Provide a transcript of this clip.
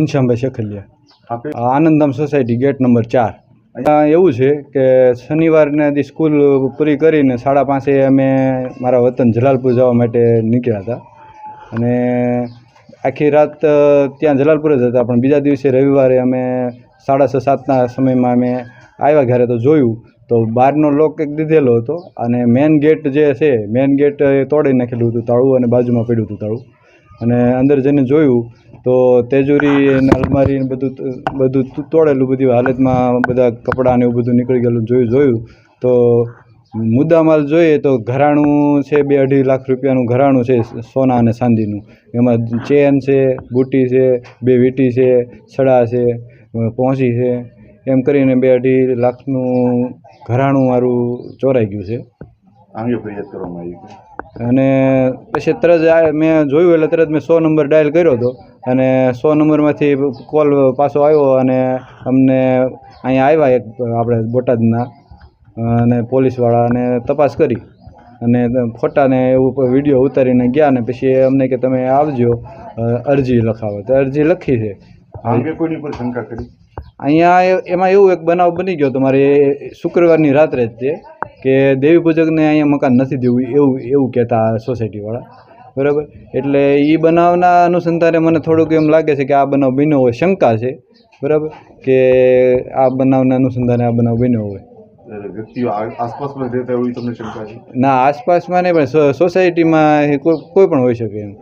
ઘનશ્યામભાઈ Shekhaliya, આનંદધામ society, gate number 4। એવું છે કે શનિવારના દી સ્કૂલ પૂરી કરીને 5:30 અમે મારા વતન જલાલપુર જવા માટે નીકળ્યા હતા અને આખી રાત ત્યાં જલાલપુર જ હતા, પણ બીજા દિવસે રવિવારે અમે 6:30-7ના સમયમાં અમે આવ્યા ઘરે તો જોયું તો બહારનો લોક એક દીધેલો હતો અને મેન ગેટ જે છે મેન ગેટ તોડી નાખેલું હતું તાળું અને બાજુમાં પડ્યું હતું તાળું, અને અંદર જઈને જોયું તો તેજોરી અને અલમારી ને બધું તોડેલું, બધી હાલતમાં બધા કપડાં ને એવું બધું નીકળી ગયેલું જોયું તો મુદ્દામાલ જોઈએ તો ઘરાણું છે 2-2.5 લાખ રૂપિયાનું ઘરાણું છે, સોના અને ચાંદીનું। એમાં ચેન છે, બુટી છે, 2 વીંટી છે, છડા છે, પહોંચી છે, એમ કરીને 2-2.5 લાખનું ઘરાણું મારું ચોરાઈ ગયું છે। આંગે ફરિયાદ કરવામાં આવી અને પછી તરત મેં જોયું એટલે તરત મેં 100 નંબર ડાયલ કર્યો હતો અને 100 નંબરમાંથી કોલ પાછો આવ્યો અને અમને અહીંયા આવ્યા એક આપણે બોટાદના અને પોલીસવાળા અને તપાસ કરી અને ફોટાને એવું વિડીયો ઉતારીને ગયા ને પછી અમને કે તમે આવજો અરજી લખાવો, તો અરજી લખી છે। આંગે કોઈની પર શંકા કરી? અહીંયા એમાં એવું એક બનાવ બની ગયો તો મારે શુક્રવારની રાત્રે જ તે કે દેવી પૂજકને અહીંયા મકાન નથી દેવું એવું કહેતા સોસાયટીવાળા, બરાબર। એટલે એ બનાવના અનુસંધાને મને થોડુંક એમ લાગે છે કે આ બનાવ બન્યો હોય, શંકા છે, બરાબર, કે આ બનાવના અનુસંધાને આ બનાવ બન્યો હોય। વ્યક્તિઓ આસપાસમાં રહેતા હોય તમને શંકા છે? ના, આસપાસમાં નહીં, પણ સોસાયટીમાં કોઈ પણ હોઈ શકે એમ।